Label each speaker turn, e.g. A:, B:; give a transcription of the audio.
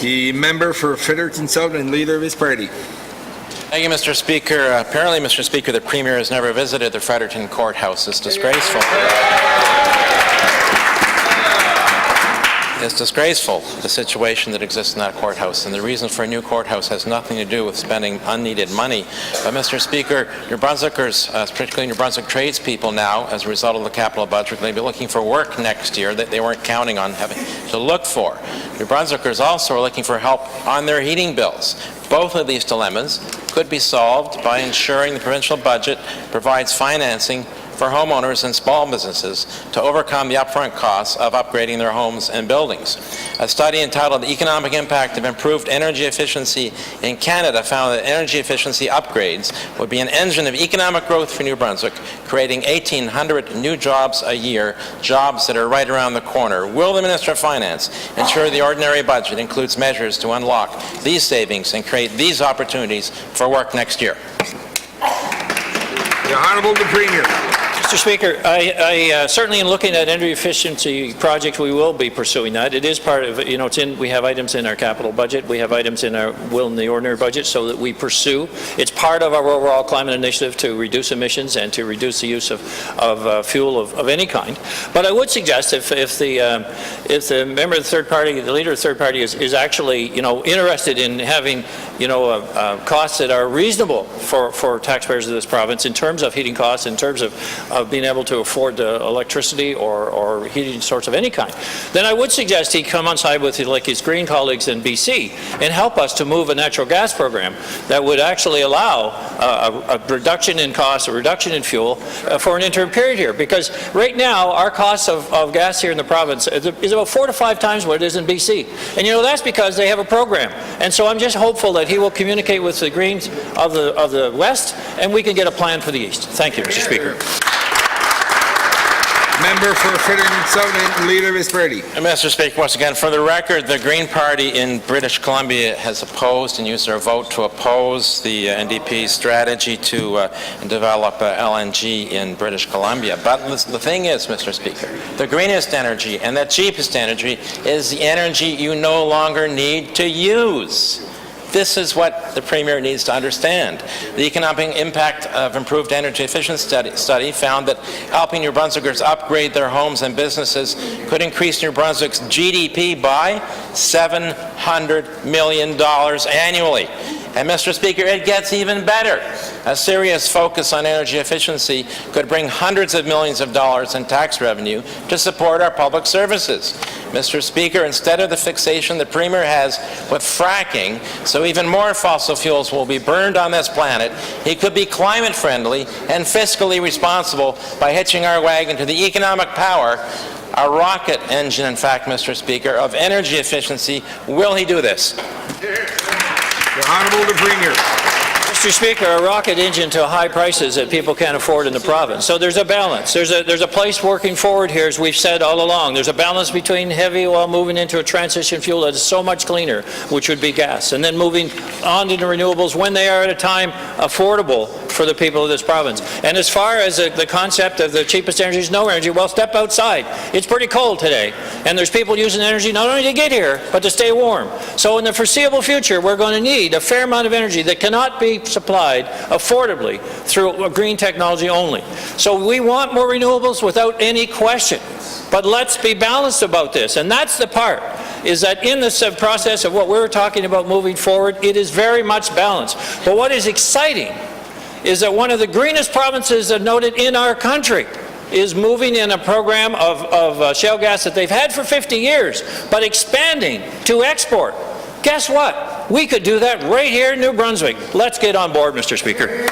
A: The member for Fredericton South and leader of his party.
B: Thank you, Mr. Speaker. Apparently, Mr. Speaker, the Premier has never visited the Fredericton Courthouse. It's disgraceful. It's disgraceful, the situation that exists in that courthouse, and the reason for a new courthouse has nothing to do with spending unneeded money. But, Mr. Speaker, New Brunswickers, particularly New Brunswick tradespeople now, as a result of the capital budget, may be looking for work next year that they weren't counting on having to look for. New Brunswickers also are looking for help on their heating bills. Both of these dilemmas could be solved by ensuring the provincial budget provides financing for homeowners and small businesses to overcome the upfront costs of upgrading their homes and buildings. A study entitled The Economic Impact of Improved Energy Efficiency in Canada found that energy efficiency upgrades would be an engine of economic growth for New Brunswick, creating 1,800 new jobs a year, jobs that are right around the corner. Will the Minister of Finance ensure the ordinary budget includes measures to unlock these savings and create these opportunities for work next year?
A: The Honourable the Premier.
C: Mr. Speaker, I certainly in looking at energy efficiency projects, we will be pursuing that. It is part of, you know, we have items in our capital budget, we have items in the ordinary budget so that we pursue. It's part of our overall climate initiative to reduce emissions and to reduce the use of fuel of any kind. But I would suggest if the member of the third party, the leader of the third party is actually, you know, interested in having, you know, costs that are reasonable for taxpayers of this province in terms of heating costs, in terms of being able to afford electricity or heating source of any kind, then I would suggest he come on side with like his Green colleagues in BC and help us to move a natural gas program that would actually allow a reduction in costs, a reduction in fuel for an interim period here. Because right now our cost of gas here in the province is about 4 to 5 times what it is in BC. And you know, that's because they have a program. And so I'm just hopeful that he will communicate with the Greens of the West and we can get a plan for the East. Thank you, Mr. Speaker.
A: Member for Fredericton South and leader of his party.
B: Mr. Speaker, once again, for the record, the Green Party in British Columbia has opposed and used their vote to oppose the NDP's strategy to develop LNG in British Columbia. But the thing is, Mr. Speaker, the greenest energy and the cheapest energy is the energy you no longer need to use. This is what the Premier needs to understand. The economic impact of improved energy efficiency study found that helping New Brunswickers upgrade their homes and businesses could increase New Brunswick's GDP by $700 million annually. And, Mr. Speaker, it gets even better. A serious focus on energy efficiency could bring hundreds of millions of dollars in tax revenue to support our public services. Mr. Speaker, instead of the fixation the Premier has with fracking, so even more fossil fuels will be burned on this planet, he could be climate friendly and fiscally responsible by hitching our wagon to the economic power, a rocket engine, in fact, Mr. Speaker, of energy efficiency. Will he do this?
A: The Honourable the Premier.
C: Mr. Speaker, a rocket engine to high prices that people can't afford in the province. So there's a balance. There's a place working forward here, as we've said all along. There's a balance between heavy oil moving into a transition fuel that is so much cleaner, which would be gas, and then moving on into renewables when they are at a time affordable for the people of this province. And as far as the concept of the cheapest energy is no energy, well, step outside. It's pretty cold today, and there's people using energy not only to get here, but to stay warm. So in the foreseeable future, we're going to need a fair amount of energy that cannot be supplied affordably through green technology only. So we want more renewables without any question. But let's be balanced about this, and that's the part, is that in this process of what we're talking about moving forward, it is very much balanced. But what is exciting is that one of the greenest provinces noted in our country is moving in a program of shale gas that they've had for 50 years, but expanding to export. Guess what? We could do that right here in New Brunswick. Let's get on board, Mr. Speaker.